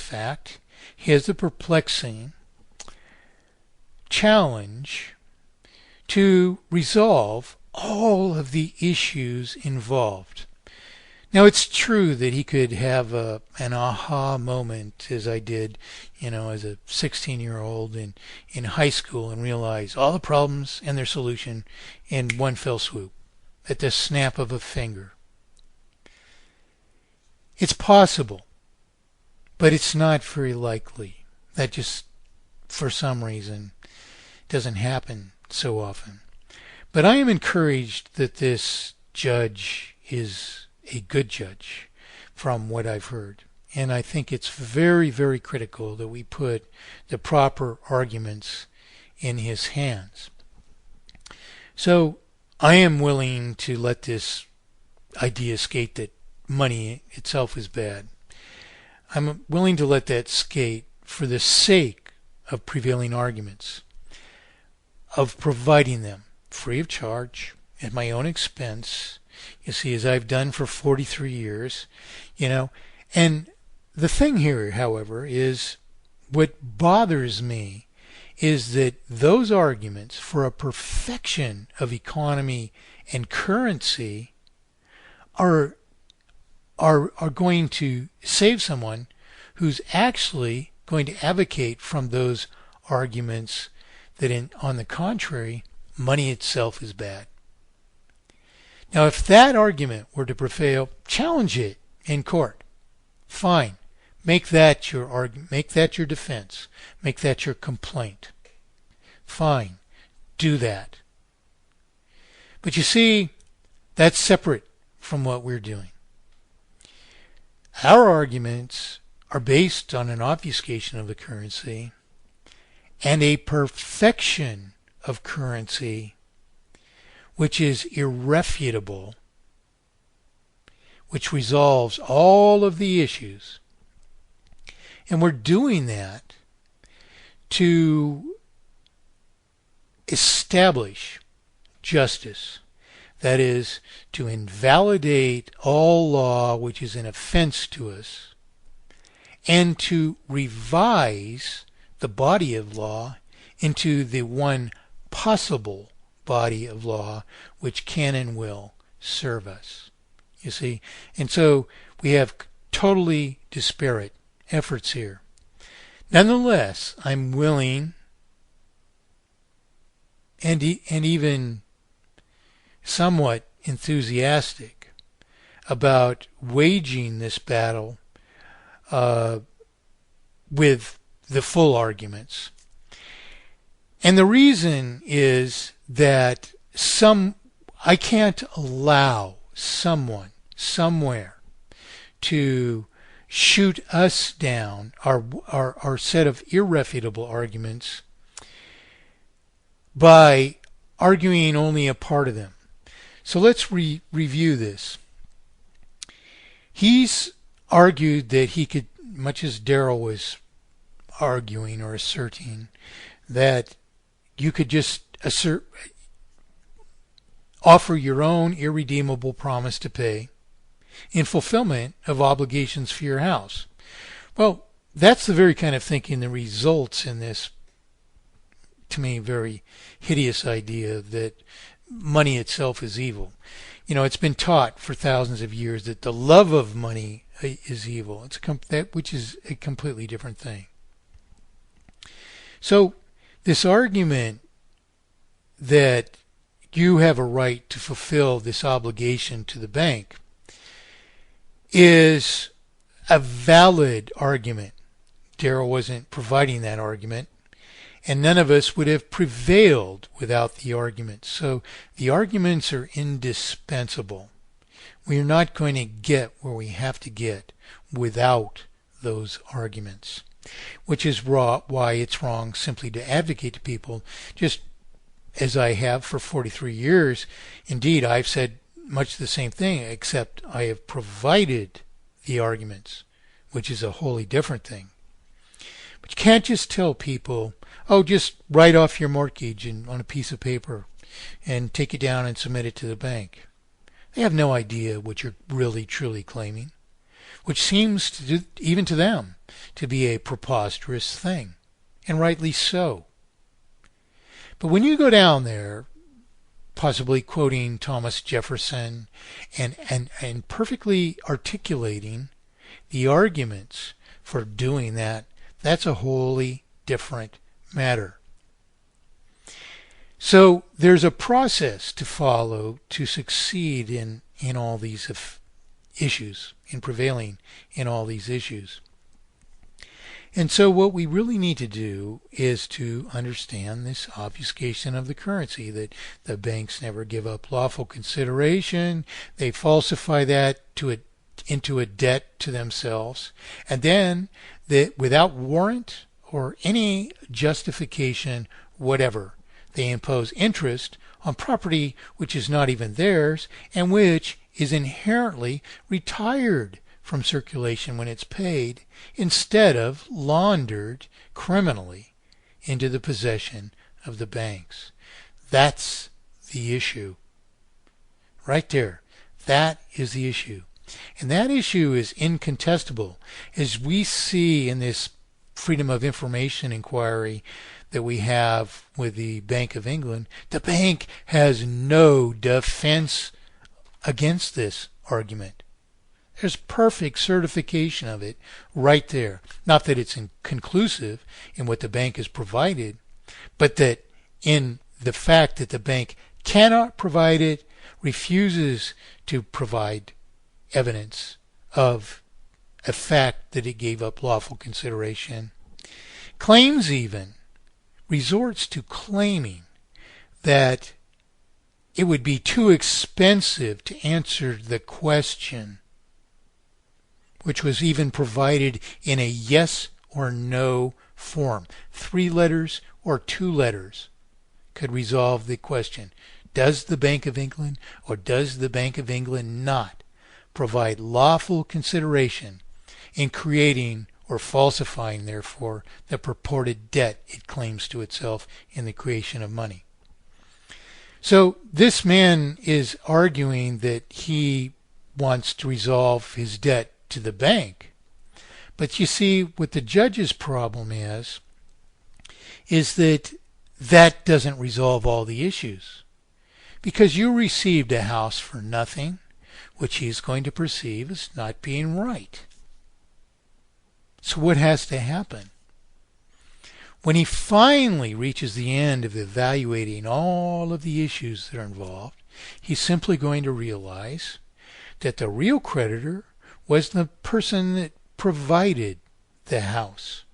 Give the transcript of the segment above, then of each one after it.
fact, he has the perplexing challenge to resolve all of the issues involved. Now, it's true that he could have an aha moment, as I did, as a 16-year-old in high school, and realize all the problems and their solution in one fell swoop, at the snap of a finger. It's possible, but it's not very likely. That just, for some reason, doesn't happen so often. But I am encouraged that this judge is a good judge from what I've heard. And I think it's very, very critical that we put the proper arguments in his hands. So I am willing to let this idea skate that money itself is bad. I'm willing to let that skate for the sake of prevailing arguments, of providing them free of charge at my own expense, you see, as I've done for 43 years, And the thing here, however, is what bothers me is that those arguments for a perfection of economy and currency are going to save someone who's actually going to advocate from those arguments that, on the contrary, money itself is bad. Now, if that argument were to prevail, challenge it in court. Fine. Make that your argument. Make that your defense. Make that your complaint. Fine. Do that. But you see, that's separate from what we're doing. Our arguments are based on an obfuscation of the currency and a perfection of currency which is irrefutable, which resolves all of the issues. And we're doing that to establish justice. That is, to invalidate all law which is an offense to us, and to revise the body of law into the one possible body of law which can and will serve us. You see? And so we have totally disparate efforts here. Nonetheless, I'm willing and even somewhat enthusiastic about waging this battle with the full arguments. And the reason is that I can't allow someone somewhere to shoot us down, our set of irrefutable arguments, by arguing only a part of them. So let's review this. He's argued that he could, much as Darrell was arguing or asserting, that you could just offer your own irredeemable promise to pay in fulfillment of obligations for your house. Well, that's the very kind of thinking that results in this, to me, very hideous idea that money itself is evil. It's been taught for thousands of years that the love of money is evil. Which is a completely different thing. So this argument that you have a right to fulfill this obligation to the bank is a valid argument. Darrell wasn't providing that argument, and none of us would have prevailed without the arguments. So the arguments are indispensable. We are not going to get where we have to get without those arguments, which is why it's wrong simply to advocate to people, just as I have for 43 years. Indeed, I've said much the same thing, except I have provided the arguments, which is a wholly different thing. But you can't just tell people, oh, just write off your mortgage on a piece of paper and take it down and submit it to the bank. They have no idea what you're really, truly claiming. which seems to even to them to be a preposterous thing, and rightly so. But when you go down there, possibly quoting Thomas Jefferson and perfectly articulating the arguments for doing that, that's a wholly different matter. So there's a process to follow to succeed in all these issues, in prevailing in all these issues. And so what we really need to do is to understand this obfuscation of the currency, that the banks never give up lawful consideration, they falsify that into a debt to themselves, and then that without warrant or any justification whatever, they impose interest on property which is not even theirs and which is inherently retired from circulation when it's paid, instead of laundered criminally into the possession of the banks. That's the issue. Right there. That is the issue. And that issue is incontestable. As we see in this Freedom of Information inquiry that we have with the Bank of England, the bank has no defense against this argument. There's perfect certification of it right there. Not that it's conclusive in what the bank has provided, but that in the fact that the bank cannot provide it, refuses to provide evidence of a fact that it gave up lawful consideration, claims even, resorts to claiming that it would be too expensive to answer the question, which was even provided in a yes or no form. 3 letters or 2 letters could resolve the question. Does the Bank of England or does the Bank of England not provide lawful consideration in creating or falsifying, therefore, the purported debt it claims to itself in the creation of money? So this man is arguing that he wants to resolve his debt to the bank. But you see, what the judge's problem is that that doesn't resolve all the issues. Because you received a house for nothing, which he's going to perceive as not being right. So what has to happen? When he finally reaches the end of evaluating all of the issues that are involved, he's simply going to realize that the real creditor was the person that provided the house.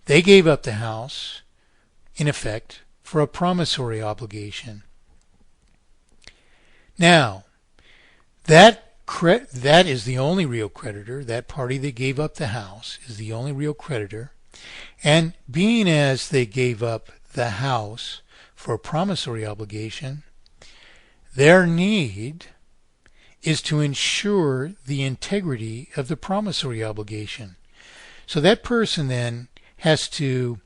They gave up the house, in effect, for a promissory obligation. Now, that is the only real creditor. That party that gave up the house is the only real creditor. And being as they gave up the house for a promissory obligation, their need is to ensure the integrity of the promissory obligation. So that person then has to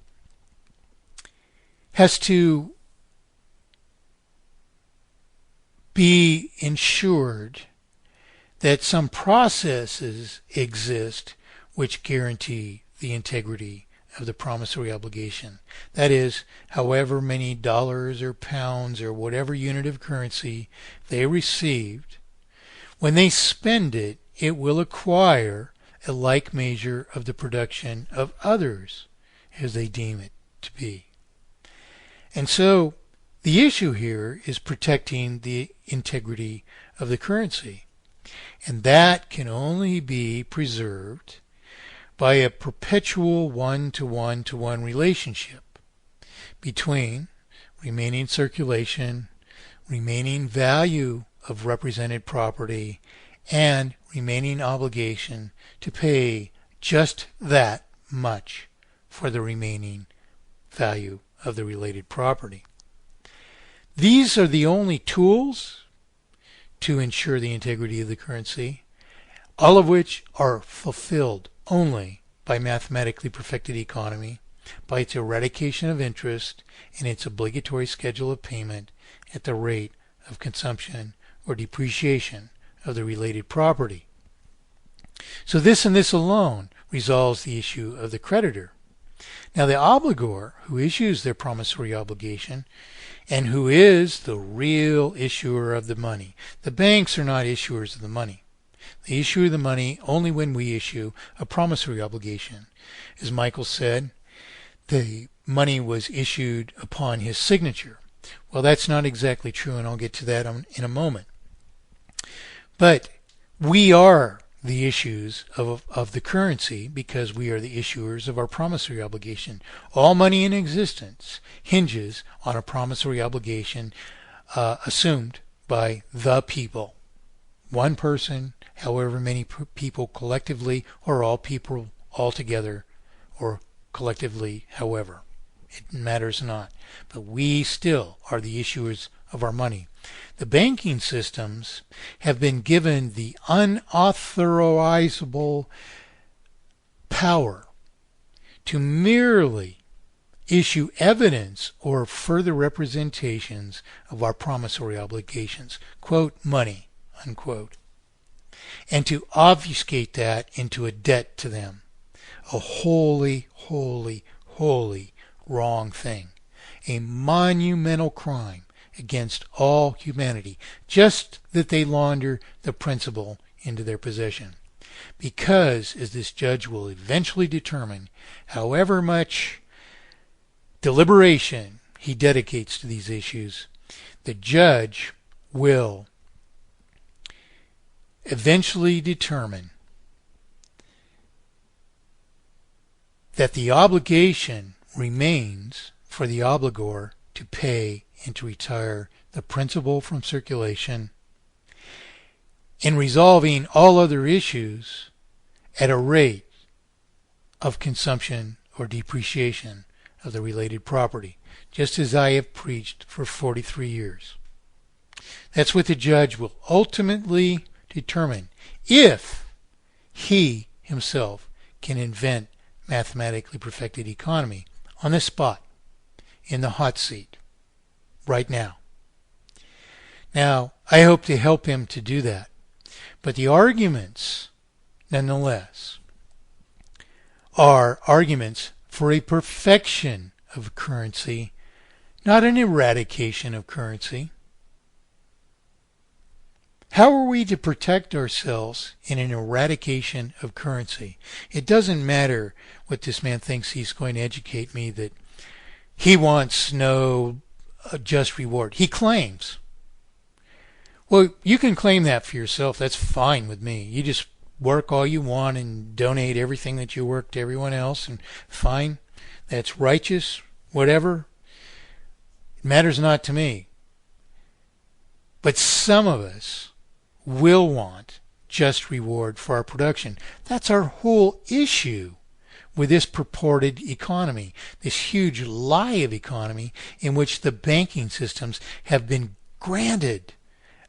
be ensured that some processes exist which guarantee the integrity of the promissory obligation. That is, however many dollars or pounds or whatever unit of currency they received, when they spend it, it will acquire a like measure of the production of others as they deem it to be. And so the issue here is protecting the integrity of the currency. And that can only be preserved by a perpetual one-to-one-to-one relationship between remaining circulation, remaining value of represented property, and remaining obligation to pay just that much for the remaining value of the related property. These are the only tools to ensure the integrity of the currency, all of which are fulfilled only by mathematically perfected economy, by its eradication of interest, and its obligatory schedule of payment at the rate of consumption or depreciation of the related property. So this and this alone resolves the issue of the creditor. Now the obligor, who issues their promissory obligation, and who is the real issuer of the money. The banks are not issuers of the money. They issue the money only when we issue a promissory obligation. As Michael said, the money was issued upon his signature. Well, that's not exactly true, and I'll get to that in a moment. But we are the issues of the currency because we are the issuers of our promissory obligation. All money in existence hinges on a promissory obligation assumed by the people. One person, however many people collectively, or all people altogether, or collectively, however. It matters not. But we still are the issuers of our money. The banking systems have been given the unauthorizable power to merely issue evidence or further representations of our promissory obligations, quote, money, unquote, and to obfuscate that into a debt to them. A wholly, wholly, wholly wrong thing. A monumental crime against all humanity, just that they launder the principal into their possession. Because, as this judge will eventually determine, however much deliberation he dedicates to these issues, the judge will eventually determine that the obligation remains for the obligor to pay and to retire the principal from circulation, in resolving all other issues at a rate of consumption or depreciation of the related property, just as I have preached for 43 years. That's what the judge will ultimately determine if he himself can invent mathematically perfected economy on the spot, in the hot seat, right now. Now, I hope to help him to do that. But the arguments, nonetheless, are arguments for a perfection of currency, not an eradication of currency. How are we to protect ourselves in an eradication of currency? It doesn't matter what this man thinks he's going to educate me, that he wants no just reward. He claims. Well, you can claim that for yourself. That's fine with me. You just work all you want and donate everything that you work to everyone else, and fine. That's righteous, whatever. It matters not to me. But some of us will want just reward for our production. That's our whole issue with this purported economy, this huge lie of economy in which the banking systems have been granted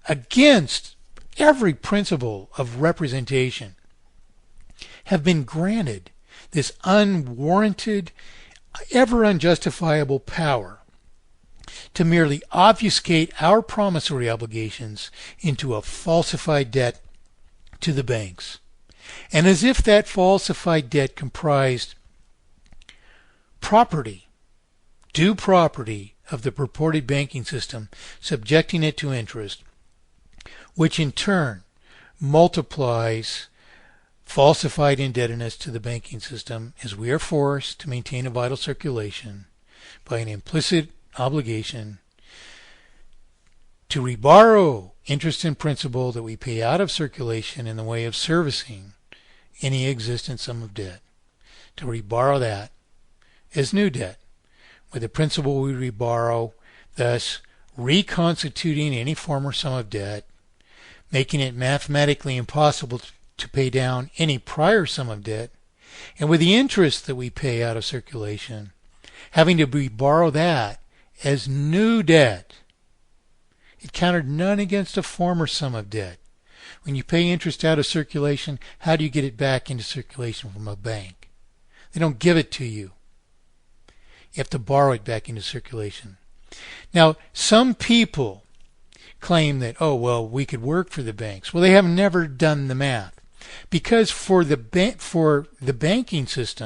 against every principle of representation, have been granted this unwarranted, ever unjustifiable power to merely obfuscate our promissory obligations into a falsified debt to the banks. And as if that falsified debt comprised property, due property of the purported banking system, subjecting it to interest, which in turn multiplies falsified indebtedness to the banking system, as we are forced to maintain a vital circulation by an implicit obligation to reborrow interest and principal that we pay out of circulation in the way of servicing any existent sum of debt, to reborrow that as new debt, with the principal we reborrow, thus reconstituting any former sum of debt, making it mathematically impossible to pay down any prior sum of debt, and with the interest that we pay out of circulation, having to reborrow that as new debt. It counted none against a former sum of debt. When you pay interest out of circulation, how do you get it back into circulation from a bank? They don't give it to you. You have to borrow it back into circulation. Now, some people claim that, oh, well, we could work for the banks. Well, they have never done the math. because for the banking system,